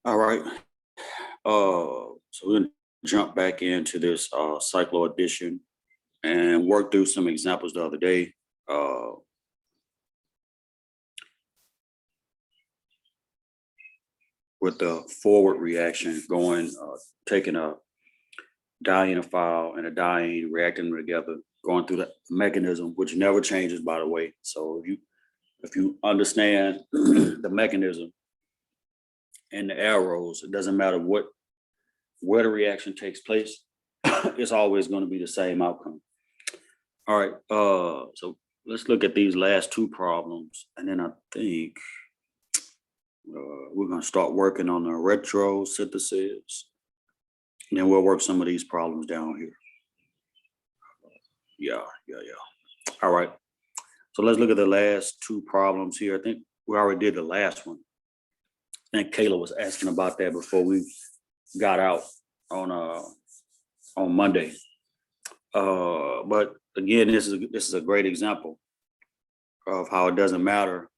All right. So we're gonna jump back into this Cycloaddn and work through some examples the other day. With the forward reaction going, taking a dienophile and a diene, reacting them together, going through the mechanism, which never changes, by the way. So if you understand the mechanism and the arrows, it doesn't matter where the reaction takes place, it's always going to be the same outcome. All right, so let's look at these last two problems, and then I think we're going to start working on the retrosynthesis, and then we'll work some of these problems down here. Yeah. All right, so let's look at the last two problems here. I think we already did the last one. I think Kayla was asking about that before we got out on Monday. But again, this is a great example of how it doesn't matter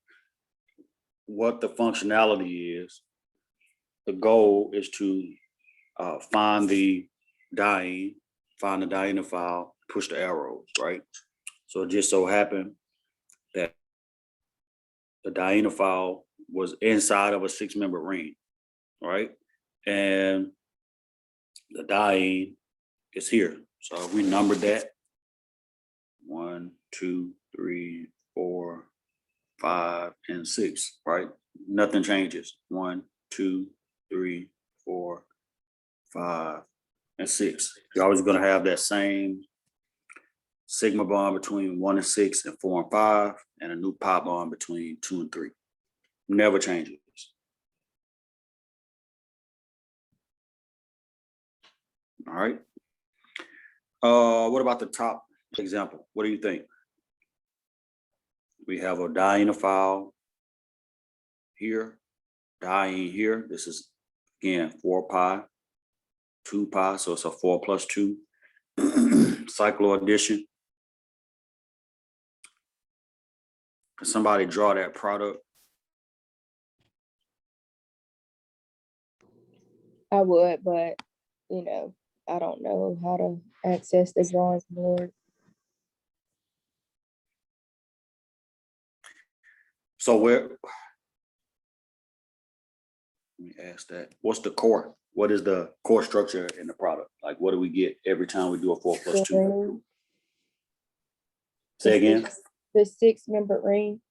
what the functionality is. The goal is to find the diene, find the dienophile, push the arrows, right? So it just so happened that the dienophile was inside of a 6-member ring, right? And the diene is here. So if we numbered that, 1, 2, 3, 4, 5, and 6, right? Nothing changes. 1, 2, 3, 4, 5, and 6. You're always going to have that same sigma bond between 1 and 6 and 4 and 5, and a new pi bond between 2 and 3. Never changes. All right. What about the top example? What do you think? We have a dienophile here, diene here. This is, again, 4 pi, 2 pi, so it's a 4 plus 2 cycloaddition. Can somebody draw that product? I would, but I don't know how to access the drawing board. So let me ask that. What's the core? What is the core structure in the product? Like, what do we get every time we do a 4 plus 2? Say again? The 6-member ring.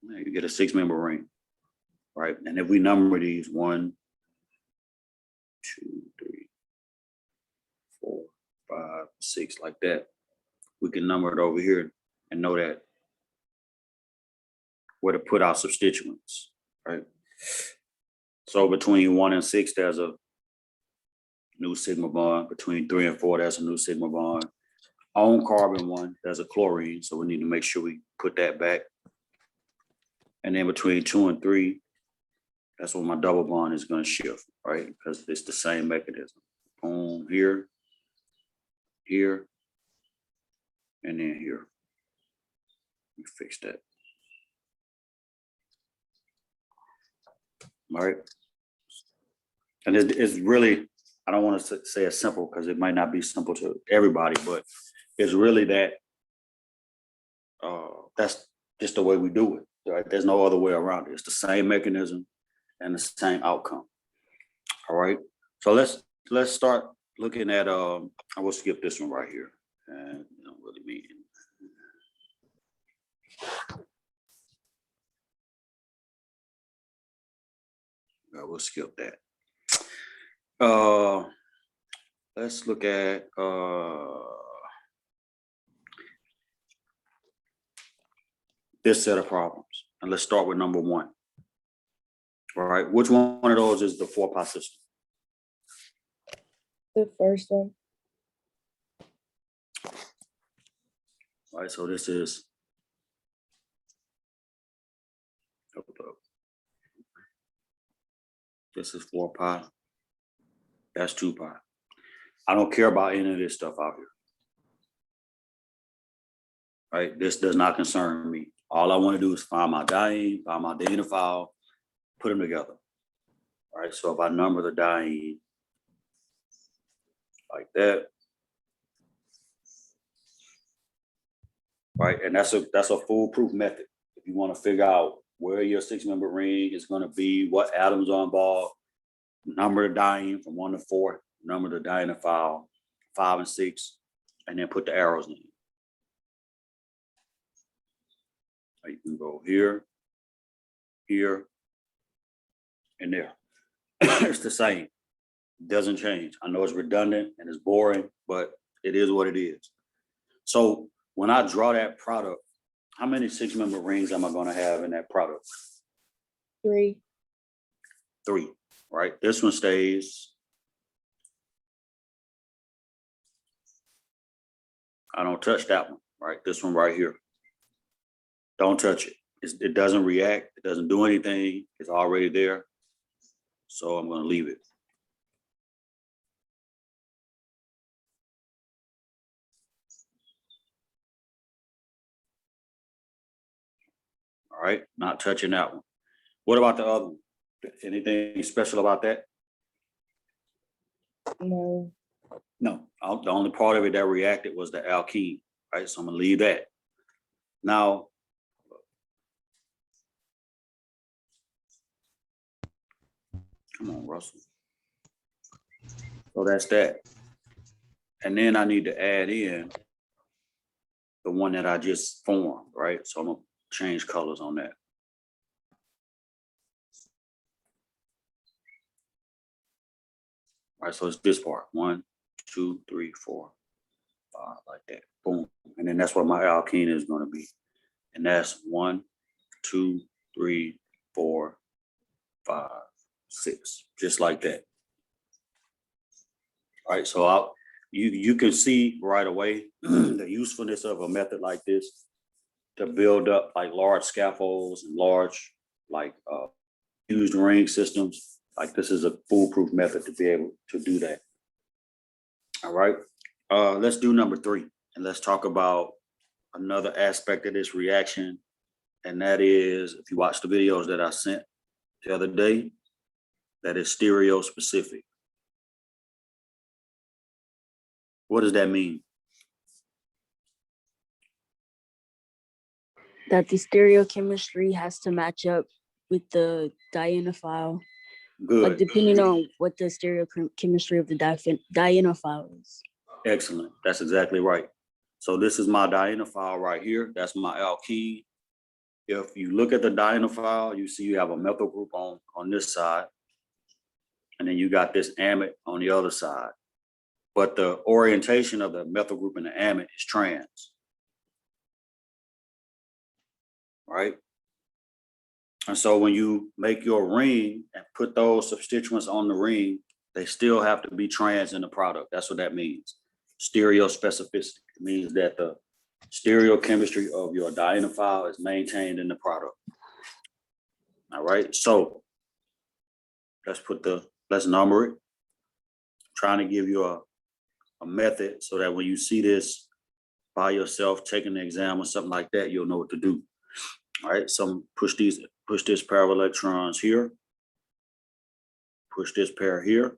You get a 6-member ring, right? And if we number these 1, 2, 3, 4, 5, 6, like that, we can number it over here and know that where to put our substituents, right? So between 1 and 6, there's a new sigma bond. Between 3 and 4, there's a new sigma bond. On carbon 1, there's a chlorine, so we need to make sure we put that back. And then between 2 and 3, that's when my double bond is going to shift, right? Because it's the same mechanism. Boom, here, here, and then here. Let me fix that. All right. And it's really, I don't want to say it's simple because it might not be simple to everybody, but it's really that that's just the way we do it, right? There's no other way around it. It's the same mechanism and the same outcome. All right. So let's start looking at I will skip this one right here. And you don't really mean. We'll skip that. Let's look at this set of problems, and let's start with number 1. All right, which one of those is the 4 pi system? The first one. All right, so this is this is 4 pi. That's 2 pi. I don't care about any of this stuff out here. Right, this does not concern me. All I want to do is find my diene, find my dienophile, put them together. right? So if I number the diene like that, right? And that's a foolproof method. If you want to figure out where your 6-member ring is going to be, what atoms are involved, number the diene from 1 to 4, number the dienophile 5 and 6, and then put the arrows in. You can go here, here, and there. It's the same. Doesn't change. I know it's redundant and it's boring, but it is what it is. So when I draw that product, how many 6-member rings am I going to have in that product? 3. 3, right? This one stays. I don't touch that one, right? This one right here. Don't touch it. It doesn't react. It doesn't do anything. It's already there. So I'm going to leave it. All right, not touching that one. What about the other one? Anything special about that? No. No, the only part of it that reacted was the alkene, right? So I'm gonna leave that. Now, come on, Russell. So that's that. And then I need to add in the one that I just formed, right? So I'm gonna change colors on that. All right, so it's this part. 1, 2, 3, 4, 5, like that. Boom. And then that's what my alkene is going to be. And that's 1, 2, 3, 4, 5, 6, just like that. All right, so you can see right away the usefulness of a method like this to build up like large scaffolds and large like used ring systems. Like this is a foolproof method to be able to do that. All right, let's do number 3, and let's talk about another aspect of this reaction, and that is, if you watch the videos that I sent the other day, that is stereo specific. What does that mean? That the stereochemistry has to match up with the dienophile. Good. Like depending on what the stereochemistry of the dienophile is. Excellent. That's exactly right. So this is my dienophile right here. That's my alkene. If you look at the dienophile, you see you have a methyl group on this side, and then you got this amide on the other side. But the orientation of the methyl group and the amide is trans, right? And so when you make your ring and put those substituents on the ring, they still have to be trans in the product. That's what that means. Stereospecificity means that the stereochemistry of your dienophile is maintained in the product. All right, so let's number it. I'm trying to give you a method so that when you see this by yourself, taking the exam or something like that, you'll know what to do. All right, so push this pair of electrons here, push this pair here,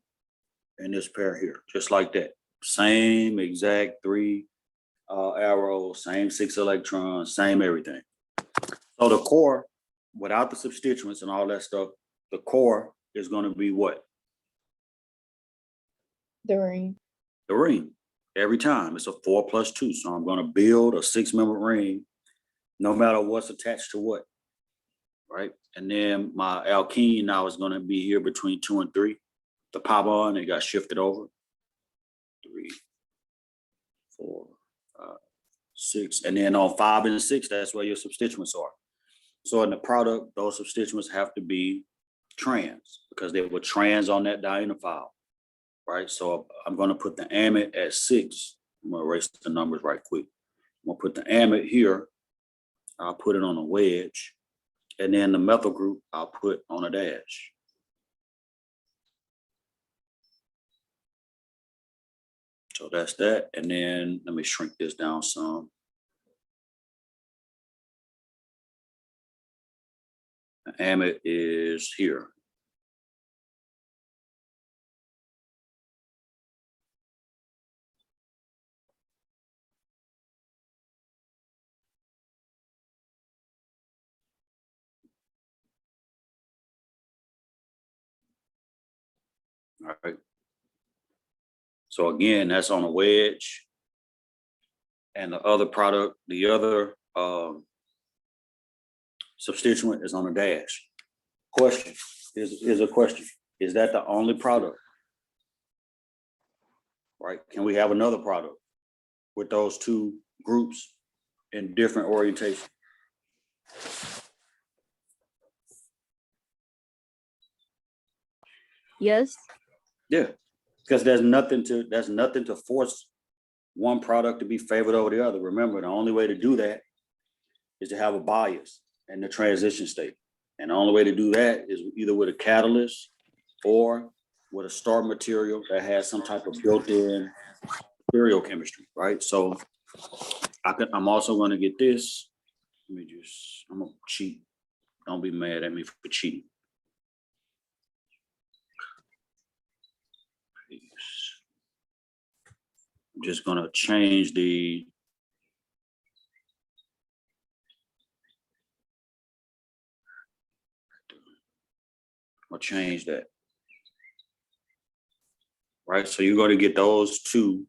and this pair here, just like that. Same exact 3 arrows, same 6 electrons, same everything. So the core, without the substituents and all that stuff, the core is going to be what? The ring. The ring. Every time it's a 4 plus 2. So I'm going to build a 6-member ring, no matter what's attached to what, right? And then my alkene now is going to be here between 2 and 3. The pi bond, it got shifted over. 3, 4, 5, 6. And then on 5 and 6, that's where your substituents are. So in the product, those substituents have to be trans because they were trans on that dienophile, right? So I'm going to put the amide at 6. I'm going to erase the numbers right quick. I'm going to put the amide here. I'll put it on a wedge. And then the methyl group, I'll put on a dash. So that's that. And then let me shrink this down some. The amide is here. All right. So again, that's on a wedge. And the other product, the other substituent is on a dash. Question, is a question. Is that the only product? Right? Can we have another product with those two groups in different orientation? Yes. Yeah, because there's nothing to force one product to be favored over the other. Remember, the only way to do that is to have a bias in the transition state. And the only way to do that is either with a catalyst or with a start material that has some type of built-in stereochemistry, right? So I'm also going to get this. I'm gonna cheat. Don't be mad at me for cheating. I'm just going to change the I'll change that. Right, so you're going to get those two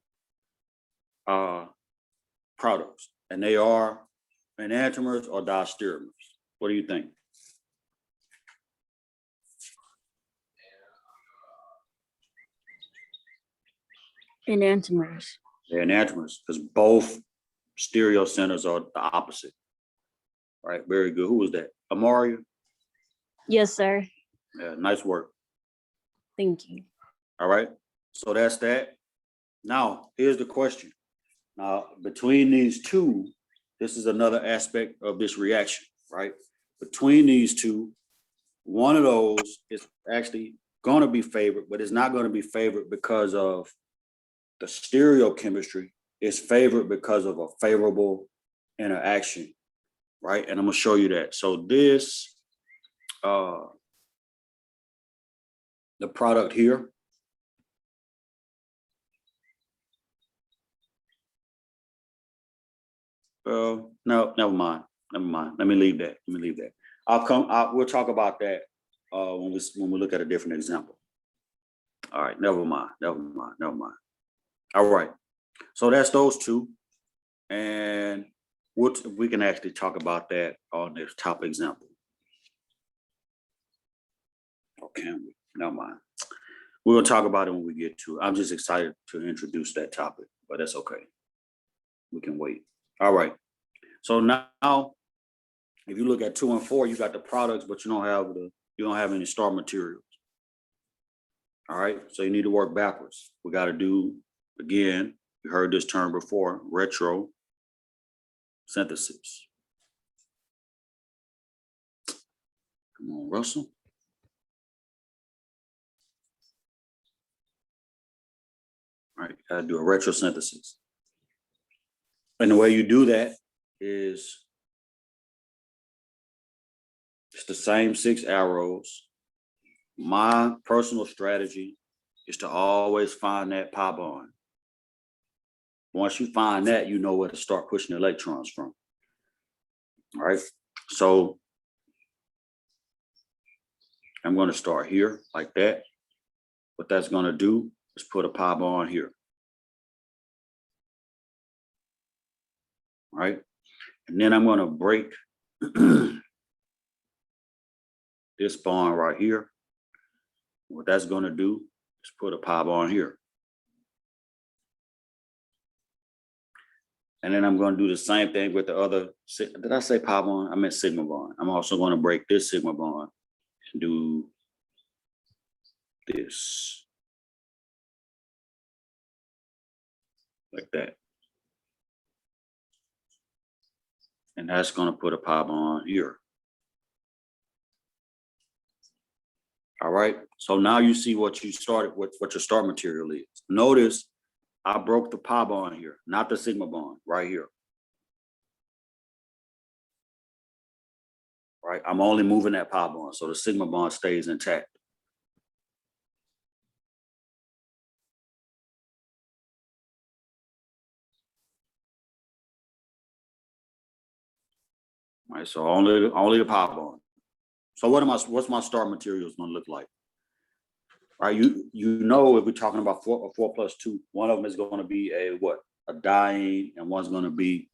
products, and they are enantiomers or diastereomers. What do you think? Enantiomers. They're enantiomers because both stereo centers are the opposite. Right, very good. Who was that? Amaria? Yes, sir. Yeah, nice work. Thank you. All right, so that's that. Now, here's the question. Now, between these two, this is another aspect of this reaction, right? Between these two, one of those is actually going to be favored, but it's not going to be favored because of the stereochemistry. It's favored because of a favorable interaction, right? And I'm going to show you that. So this, the product here, no, never mind. Let me leave that. We'll talk about that when we look at a different example. All right, never mind. All right, so that's those two, and we can actually talk about that on this top example. Okay, never mind. We're gonna talk about it when we get to it. I'm just excited to introduce that topic, but that's okay. We can wait. All right. So now, if you look at 2 and 4, you got the products, but you don't have any start materials. All right. So you need to work backwards. We got to do, again, you heard this term before, retrosynthesis. Come on, Russell. All right, got to do a retrosynthesis. And the way you do that is it's the same 6 arrows. My personal strategy is to always find that pi bond. Once you find that, you know where to start pushing electrons from. All right, so I'm going to start here like that. What that's going to do is put a pi bond here. All right, and then I'm going to break this bond right here. What that's going to do is put a pi bond here. And then I'm going to do the same thing with the other. Did I say pi bond? I meant sigma bond. I'm also going to break this sigma bond and do this like that. And that's going to put a pi bond here. All right. So now you see what you started with, what your start material is. Notice I broke the pi bond here, not the sigma bond right here. Right. I'm only moving that pi bond, so the sigma bond stays intact. Right. So only the pi bond. So what's my start materials going to look like? right? You know, if we're talking about 4+2, one of them is going to be a what? A diene, and one's going to be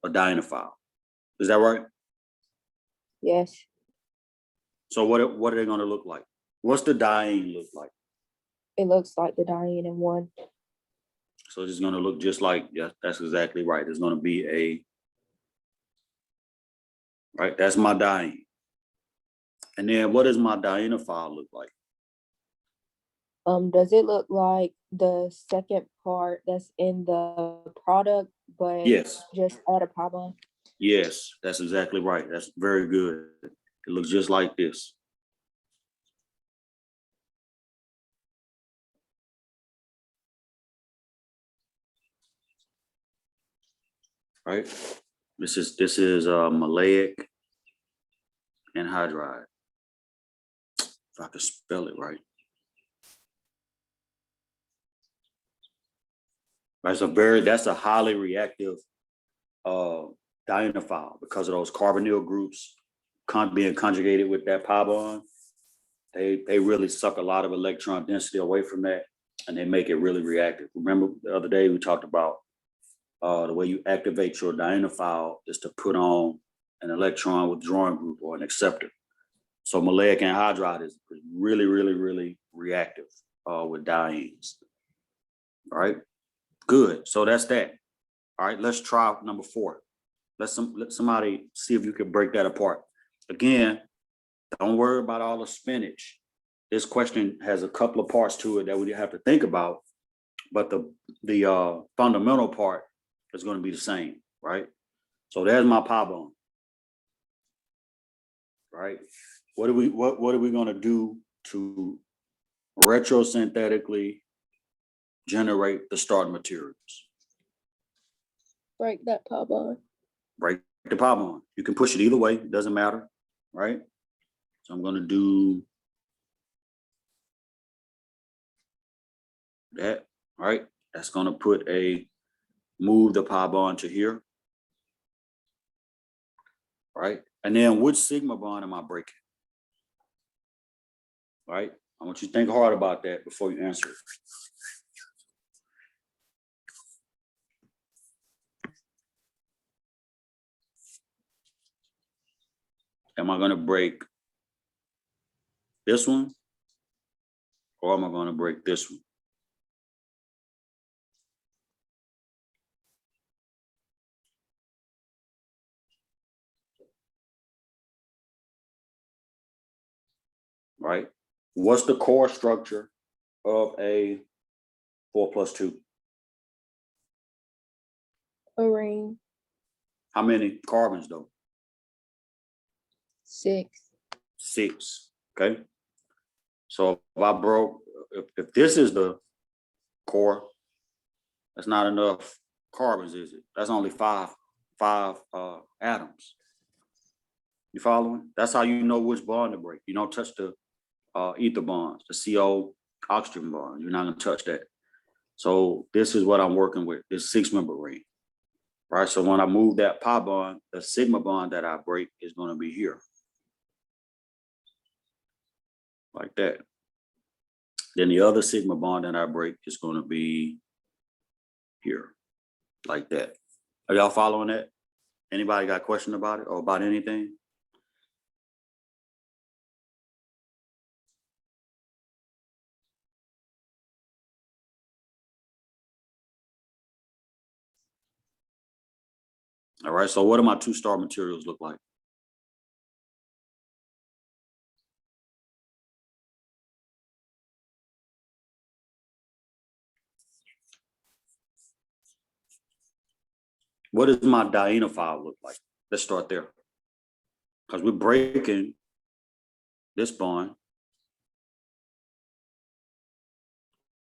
a dienophile. Is that right? Yes. So what are they going to look like? What's the diene look like? It looks like the diene in one. So it's going to look just like, yeah, that's exactly right. There's going to be a, right, that's my diene. And then what does my dienophile look like? Does it look like the second part that's in the product, but Yes, just add a pi bond? yes, that's exactly right. That's very good. It looks just like this. Right? This is maleic anhydride. If I could spell it right. That's a highly reactive dienophile because of those carbonyl groups being conjugated with that pi bond. They really suck a lot of electron density away from that, and they make it really reactive. Remember the other day we talked about the way you activate your dienophile is to put on an electron withdrawing group or an acceptor. So maleic anhydride is really, really, really reactive with dienes. All right, good. So that's that. All right, let's try number 4. Let somebody see if you can break that apart. Again, don't worry about all the spinach. This question has a couple of parts to it that we have to think about, but the fundamental part is going to be the same, right? So there's my pi bond, right? What are we going to do to retrosynthetically generate the starting materials? Break that pi bond. Break the pi bond. You can push it either way, it doesn't matter, right? So I'm going to do that, right? That's going to move the pi bond to here, right? And then which sigma bond am I breaking? Right? I want you to think hard about that before you answer it. Am I going to break this one, or am I going to break this one? Right? What's the core structure of a 4+2? A ring. How many carbons though? 6. 6. Okay. So if this is the core, that's not enough carbons, is it? That's only five atoms. You following? That's how you know which bond to break. You don't touch the ether bonds, the CO oxygen bond. You're not gonna touch that. So this is what I'm working with, this 6-member ring. Right. So when I move that pi bond, the sigma bond that I break is going to be here. Like that. Then the other sigma bond that I break is going to be here. Like that. Are y'all following that? Anybody got a question about it or about anything? All right. So what do my 2-star materials look like? What does my dienophile look like? Let's start there. Because we're breaking this bond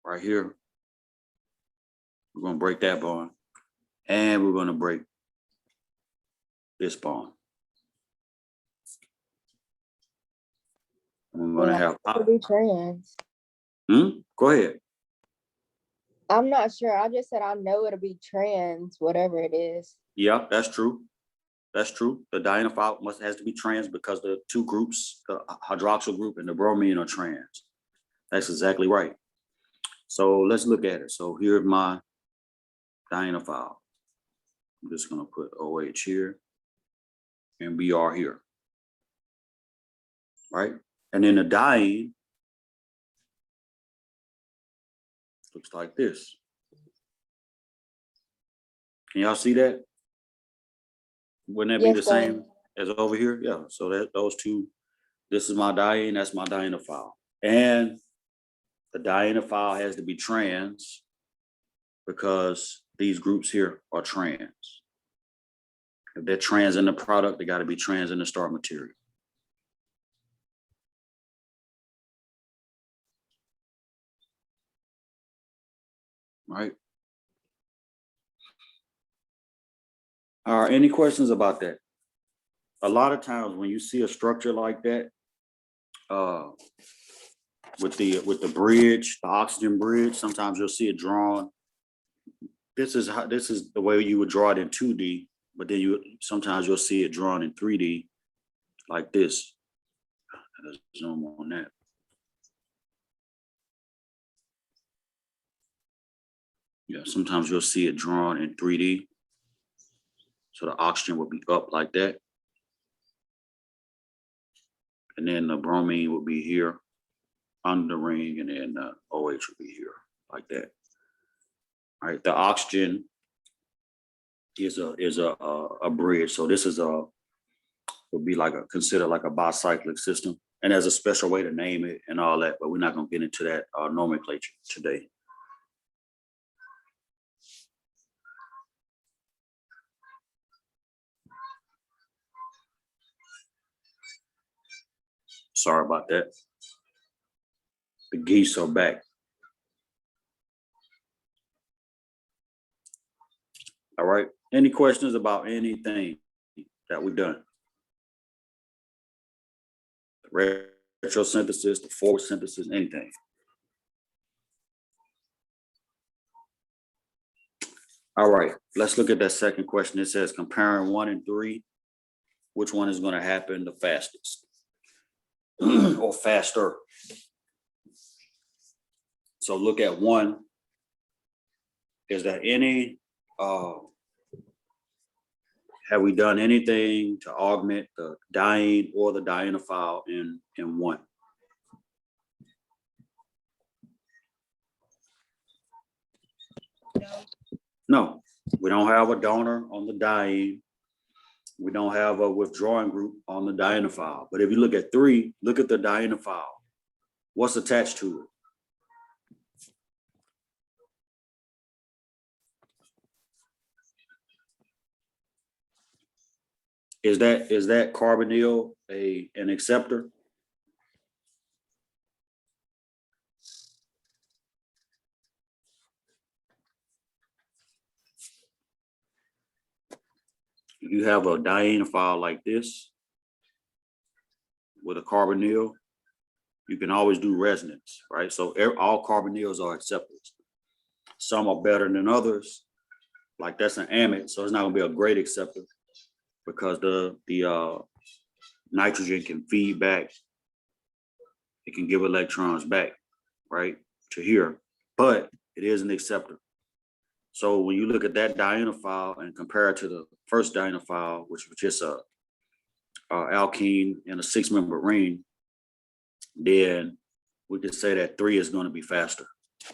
right here. We're going to break that bond. And we're going to break this bond. I'm going to have. It'll be trans. Go ahead. I'm not sure. I just said I know it'll be trans, whatever it is. Yeah, that's true. That's true. The dienophile has to be trans because the 2 groups, the hydroxyl group and the bromine, are trans. That's exactly right. So let's look at it. So here's my dienophile. I'm just gonna put OH here and BR here, right? And then the diene looks like this. Can y'all see that? Wouldn't that be the Yes, sir. same as over here? Yeah, so that those two, this is my diene, that's my dienophile. And the dienophile has to be trans because these groups here are trans. If they're trans in the product, they got to be trans in the start material. Right? Any questions about that? A lot of times when you see a structure like that, with the bridge, the oxygen bridge, sometimes you'll see it drawn. This is the way you would draw it in 2D, but then sometimes you'll see it drawn in 3D like this. Let's zoom on that. Yeah, sometimes you'll see it drawn in 3D. So the oxygen would be up like that. And then the bromine would be here under the ring, and then the OH would be here like that. All right, the oxygen is a bridge. So this is would be considered like a bicyclic system. And there's a special way to name it and all that, but we're not gonna get into that nomenclature today. Sorry about that. The geese are back. All right. Any questions about anything that we've done? The retrosynthesis, the forward synthesis, anything. All right. Let's look at that second question. It says comparing 1 and 3, which one is going to happen the fastest or faster? So look at 1. Is there any, have we done anything to augment the diene or the dienophile in 1? No, we don't have a donor on the diene. We don't have a withdrawing group on the dienophile. But if you look at 3, look at the dienophile. What's attached to it? Is that carbonyl an acceptor? If you have a dienophile like this with a carbonyl, you can always do resonance, right? So all carbonyls are acceptors. Some are better than others. Like that's an amide, so it's not gonna be a great acceptor because the nitrogen can feed back. It can give electrons back, right, to here, but it is an acceptor. So when you look at that dienophile and compare it to the first dienophile, which was just a alkene and a 6-member ring, then we could say that 3 is going to be faster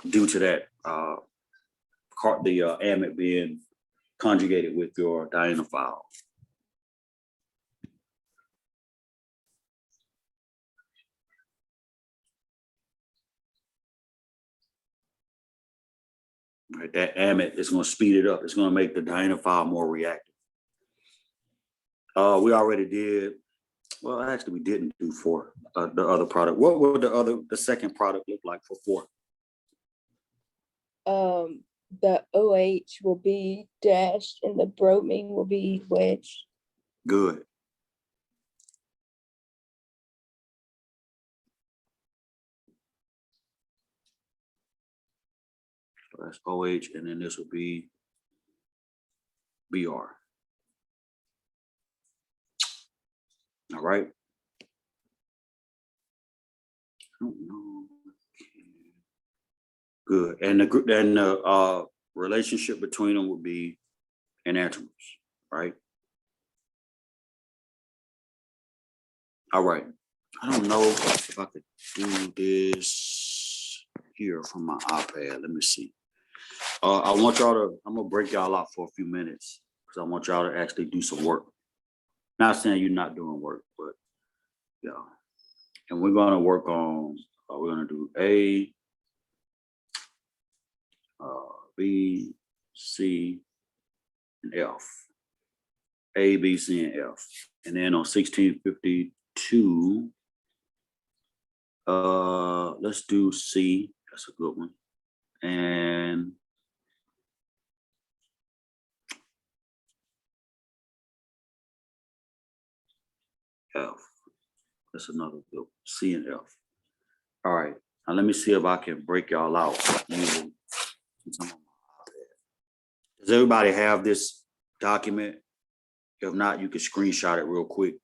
due to that the amide being conjugated with your dienophile. Right, that amide is going to speed it up. It's going to make the dienophile more reactive. We already did. Well, actually, we didn't do 4. The other product. What would the second product look like for 4? The OH will be dashed and the bromine will be wedged. Good. So that's OH, and then this will be BR. All right. I don't know. Good. And the relationship between them would be enantiomers, right? All right. I don't know if I could do this here from my iPad. Let me see. I'm gonna break y'all out for a few minutes because I want y'all to actually do some work. Not saying you're not doing work, but yeah. And we're gonna work on, we're gonna do A, B, C, and F. A, B, C, and F. And then on 1652, let's do C. That's a good one. And F. That's another good one. C and F. All right. Now let me see if I can break y'all out using some of my iPad. Does everybody have this document? If not, you can screenshot it real quick.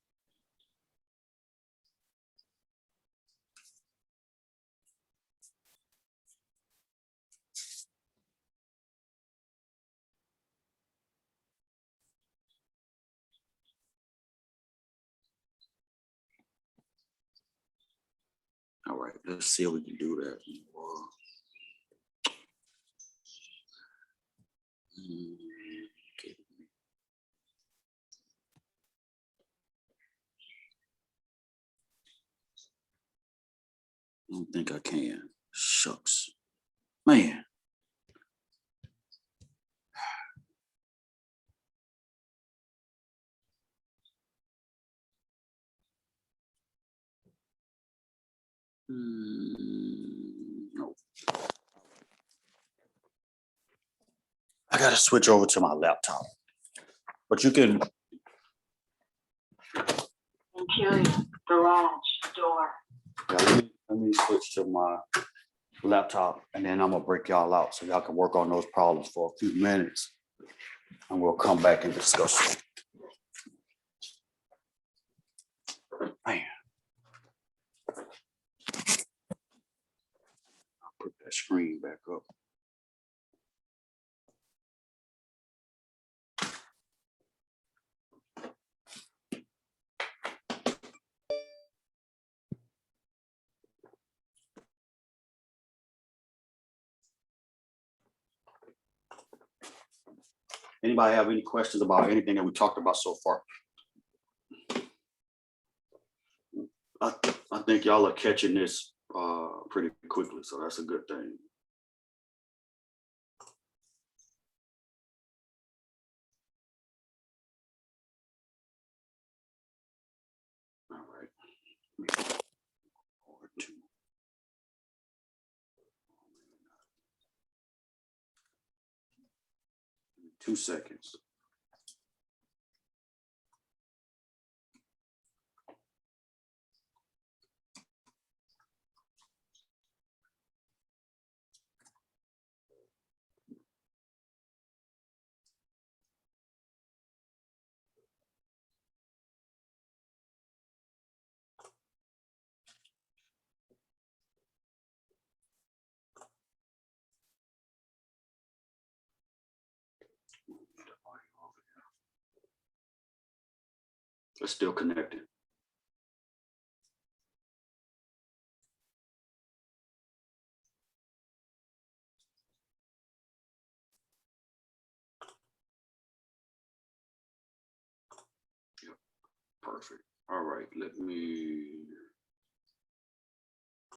All right, let's see if we can do that. Okay. I don't think I can. Shucks. Man. No. I gotta switch over to my laptop. But you can. Interior garage door. Yeah, let me switch to my laptop and then I'm gonna break y'all out so y'all can work on those problems for a few minutes and we'll come back and discuss it. Man. I'll put that screen back up. Anybody have any questions about anything that we talked about so far? I think y'all are catching this pretty quickly, so that's a good thing. All right. 2 seconds. It's still connected. Yep, perfect. All right, let me